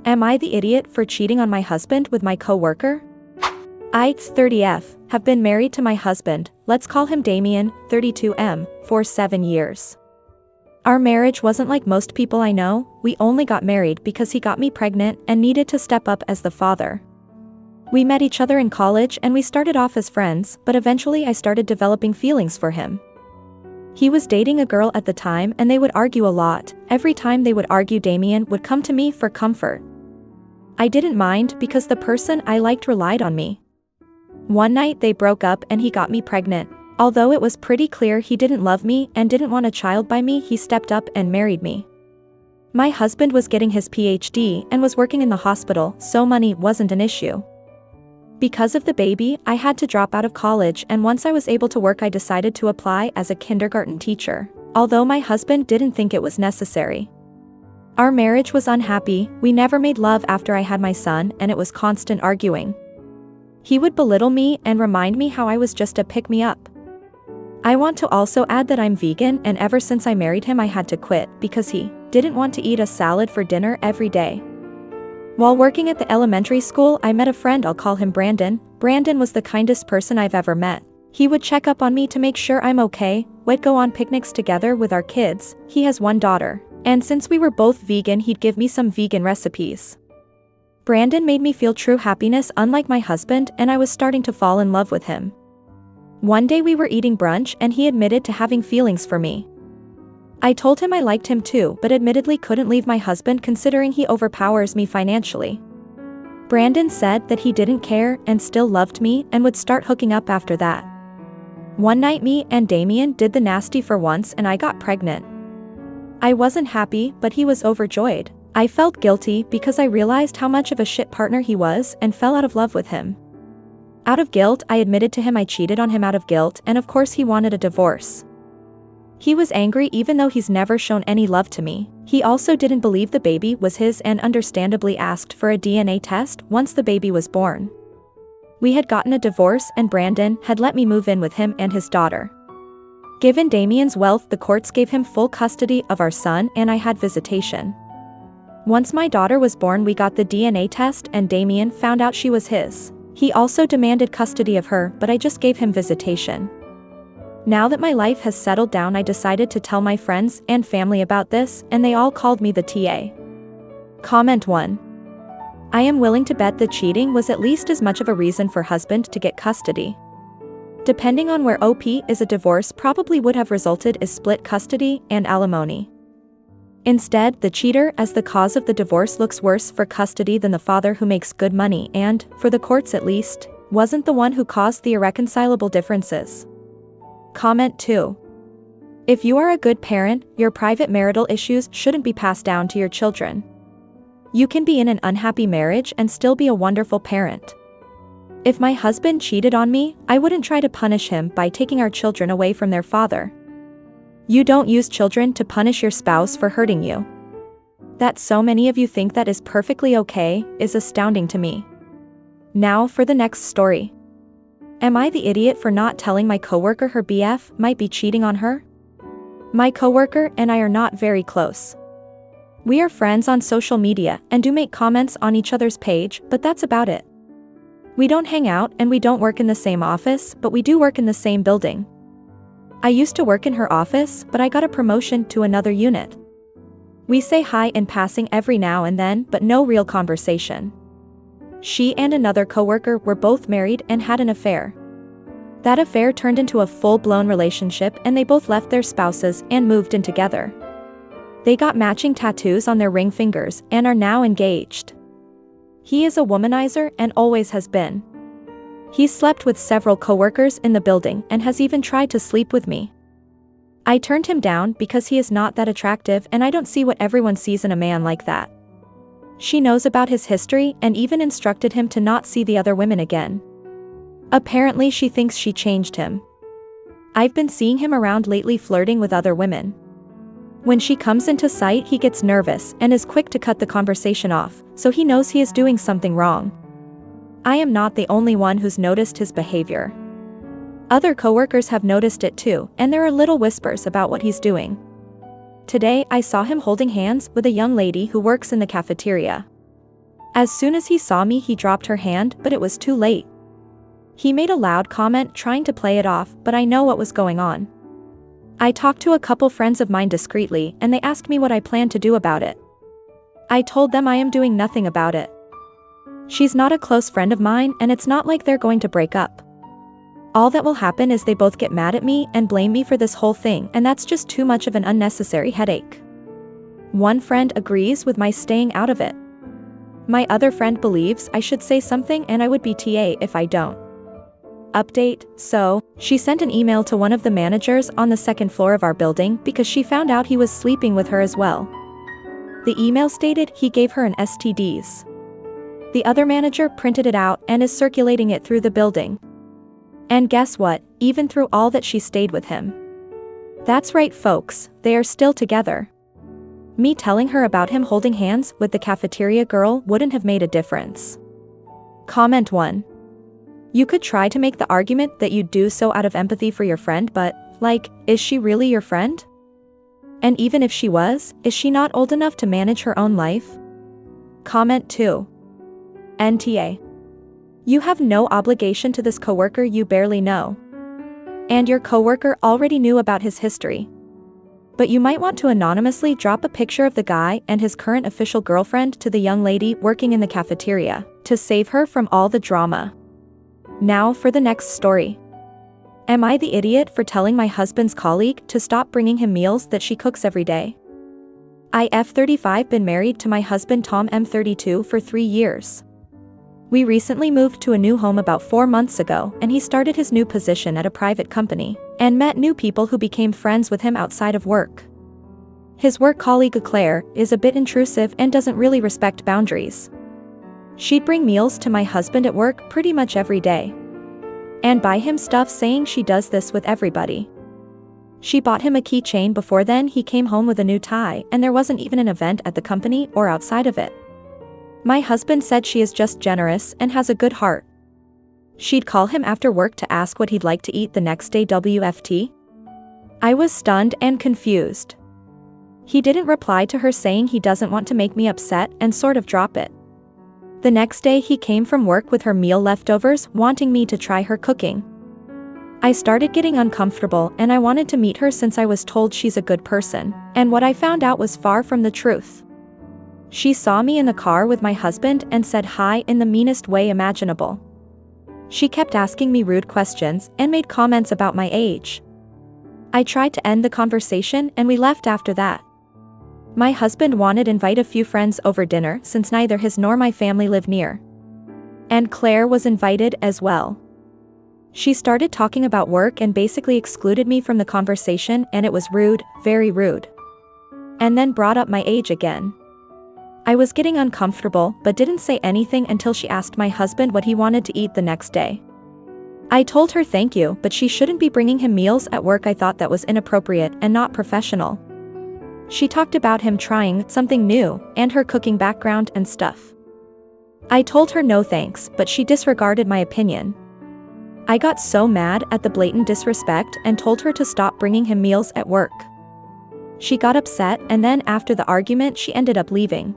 Am I the idiot for cheating on my husband with my coworker? I, 30F, have been married to my husband, let's call him Damien, 32M, for 7 years. Our marriage wasn't like most people I know, we only got married because he got me pregnant and needed to step up as the father. We met each other in college and we started off as friends, but eventually I started developing feelings for him. He was dating a girl at the time and they would argue a lot. Every time they would argue, Damien would come to me for comfort. I didn't mind because the person I liked relied on me. One night they broke up and he got me pregnant. Although it was pretty clear he didn't love me and didn't want a child by me, he stepped up and married me. My husband was getting his PhD and was working in the hospital, so money wasn't an issue. Because of the baby, I had to drop out of college, and once I was able to work I decided to apply as a kindergarten teacher, although my husband didn't think it was necessary. Our marriage was unhappy, we never made love after I had my son, and it was constant arguing. He would belittle me and remind me how I was just a pick-me-up. I want to also add that I'm vegan, and ever since I married him I had to quit because he didn't want to eat a salad for dinner every day. While working at the elementary school, I met a friend, I'll call him Brandon. Brandon was the kindest person I've ever met. He would check up on me to make sure I'm okay, we'd go on picnics together with our kids. He has one daughter, and since we were both vegan, he'd give me some vegan recipes. Brandon made me feel true happiness unlike my husband, and I was starting to fall in love with him. One day we were eating brunch and he admitted to having feelings for me. I told him I liked him too, but admittedly couldn't leave my husband considering he overpowers me financially. Brandon said that he didn't care and still loved me and would start hooking up after that. One night me and Damien did the nasty for once and I got pregnant. I wasn't happy, but he was overjoyed. I felt guilty because I realized how much of a shit partner he was and fell out of love with him. Out of guilt, I admitted to him I cheated on him out of guilt, and of course he wanted a divorce. He was angry even though he's never shown any love to me. He also didn't believe the baby was his and understandably asked for a DNA test once the baby was born. We had gotten a divorce and Brandon had let me move in with him and his daughter. Given Damien's wealth, the courts gave him full custody of our son and I had visitation. Once my daughter was born, we got the DNA test and Damien found out she was his. He also demanded custody of her, but I just gave him visitation. Now that my life has settled down, I decided to tell my friends and family about this, and they all called me the TA. Comment 1. I am willing to bet that cheating was at least as much of a reason for husband to get custody. Depending on where OP is, a divorce probably would have resulted as split custody and alimony. Instead, the cheater as the cause of the divorce looks worse for custody than the father who makes good money and, for the courts at least, wasn't the one who caused the irreconcilable differences. Comment 2. If you are a good parent, your private marital issues shouldn't be passed down to your children. You can be in an unhappy marriage and still be a wonderful parent. If my husband cheated on me, I wouldn't try to punish him by taking our children away from their father. You don't use children to punish your spouse for hurting you. That so many of you think that is perfectly okay is astounding to me. Now for the next story. Am I the idiot for not telling my coworker her BF might be cheating on her? My coworker and I are not very close. We are friends on social media and do make comments on each other's page, but that's about it. We don't hang out and we don't work in the same office, but we do work in the same building. I used to work in her office, but I got a promotion to another unit. We say hi in passing every now and then, but no real conversation. She and another coworker were both married and had an affair. That affair turned into a full-blown relationship and they both left their spouses and moved in together. They got matching tattoos on their ring fingers and are now engaged. He is a womanizer and always has been. He's slept with several coworkers in the building and has even tried to sleep with me. I turned him down because he is not that attractive and I don't see what everyone sees in a man like that. She knows about his history and even instructed him to not see the other women again. Apparently she thinks she changed him. I've been seeing him around lately flirting with other women. When she comes into sight, he gets nervous and is quick to cut the conversation off, so he knows he is doing something wrong. I am not the only one who's noticed his behavior. Other coworkers have noticed it too, and there are little whispers about what he's doing. Today I saw him holding hands with a young lady who works in the cafeteria. As soon as he saw me, he dropped her hand, but it was too late. He made a loud comment trying to play it off, but I know what was going on. I talked to a couple friends of mine discreetly, and they asked me what I planned to do about it. I told them I am doing nothing about it. She's not a close friend of mine, and it's not like they're going to break up. All that will happen is they both get mad at me and blame me for this whole thing, and that's just too much of an unnecessary headache. One friend agrees with my staying out of it. My other friend believes I should say something, and I would be TA if I don't. Update: so, she sent an email to one of the managers on the second floor of our building because she found out he was sleeping with her as well. The email stated he gave her an STDs. The other manager printed it out and is circulating it through the building. And guess what, even through all that she stayed with him. That's right folks, they are still together. Me telling her about him holding hands with the cafeteria girl wouldn't have made a difference. Comment 1. You could try to make the argument that you'd do so out of empathy for your friend, but, like, is she really your friend? And even if she was, is she not old enough to manage her own life? Comment 2. NTA. You have no obligation to this coworker you barely know. And your coworker already knew about his history. But you might want to anonymously drop a picture of the guy and his current official girlfriend to the young lady working in the cafeteria, to save her from all the drama. Now for the next story. Am I the idiot for telling my husband's colleague to stop bringing him meals that she cooks every day? I've 35 been married to my husband Tom M 32 for 3 years. We recently moved to a new home about 4 months ago, and he started his new position at a private company, and met new people who became friends with him outside of work. His work colleague Claire is a bit intrusive and doesn't really respect boundaries. She'd bring meals to my husband at work pretty much every day. And buy him stuff saying she does this with everybody. She bought him a keychain before then he came home with a new tie, and there wasn't even an event at the company or outside of it. My husband said she is just generous and has a good heart. She'd call him after work to ask what he'd like to eat the next day WFT. I was stunned and confused. He didn't reply to her saying he doesn't want to make me upset and sort of drop it. The next day he came from work with her meal leftovers wanting me to try her cooking. I started getting uncomfortable and I wanted to meet her since I was told she's a good person, and what I found out was far from the truth. She saw me in the car with my husband and said hi in the meanest way imaginable. She kept asking me rude questions and made comments about my age. I tried to end the conversation and we left after that. My husband wanted to invite a few friends over dinner since neither his nor my family live near. And Claire was invited as well. She started talking about work and basically excluded me from the conversation, and it was rude, very rude. And then brought up my age again. I was getting uncomfortable but didn't say anything until she asked my husband what he wanted to eat the next day. I told her thank you, but she shouldn't be bringing him meals at work. I thought that was inappropriate and not professional. She talked about him trying something new and her cooking background and stuff. I told her no thanks, but she disregarded my opinion. I got so mad at the blatant disrespect and told her to stop bringing him meals at work. She got upset, and then after the argument she ended up leaving.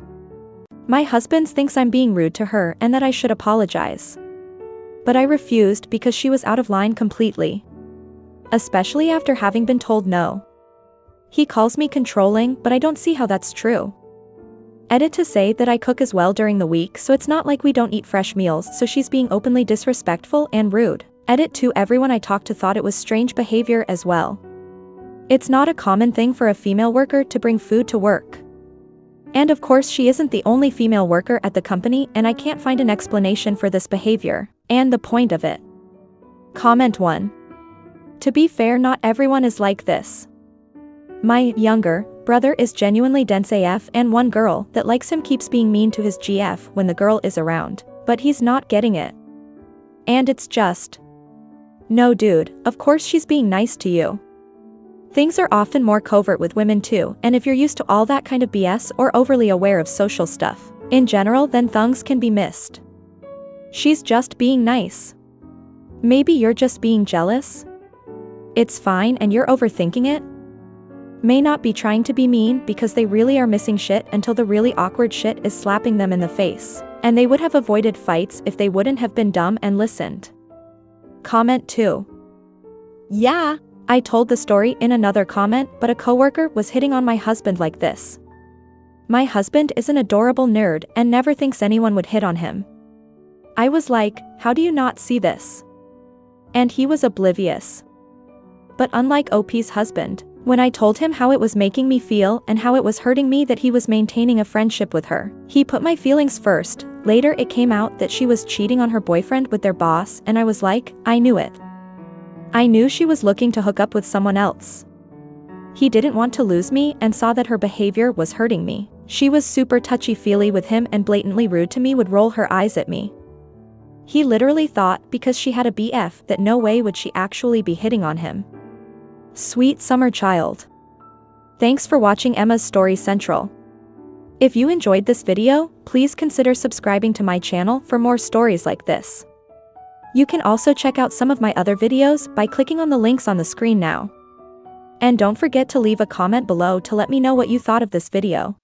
My husband thinks I'm being rude to her and that I should apologize. But I refused because she was out of line completely. Especially after having been told no. He calls me controlling, but I don't see how that's true. Edit to say that I cook as well during the week, so it's not like we don't eat fresh meals, so she's being openly disrespectful and rude. Edit to everyone I talked to thought it was strange behavior as well. It's not a common thing for a female worker to bring food to work. And of course she isn't the only female worker at the company, and I can't find an explanation for this behavior, and the point of it. Comment 1. To be fair, not everyone is like this. My younger brother is genuinely dense AF, and one girl that likes him keeps being mean to his GF when the girl is around, but he's not getting it. And it's just, no dude, of course she's being nice to you. Things are often more covert with women too, and if you're used to all that kind of BS or overly aware of social stuff in general, then things can be missed. She's just being nice. Maybe you're just being jealous? It's fine and you're overthinking it? May not be trying to be mean because they really are missing shit until the really awkward shit is slapping them in the face. And they would have avoided fights if they wouldn't have been dumb and listened. Comment 2. Yeah. I told the story in another comment, but a coworker was hitting on my husband like this. My husband is an adorable nerd and never thinks anyone would hit on him. I was like, how do you not see this? And he was oblivious. But unlike OP's husband, when I told him how it was making me feel and how it was hurting me that he was maintaining a friendship with her, he put my feelings first. Later it came out that she was cheating on her boyfriend with their boss, and I was like, I knew it. I knew she was looking to hook up with someone else. He didn't want to lose me and saw that her behavior was hurting me. She was super touchy-feely with him and blatantly rude to me, would roll her eyes at me. He literally thought because she had a BF that no way would she actually be hitting on him. Sweet summer child. Thanks for watching Emma's Story Central. If you enjoyed this video, please consider subscribing to my channel for more stories like this. You can also check out some of my other videos by clicking on the links on the screen now. And don't forget to leave a comment below to let me know what you thought of this video.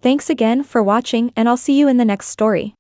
Thanks again for watching, and I'll see you in the next story.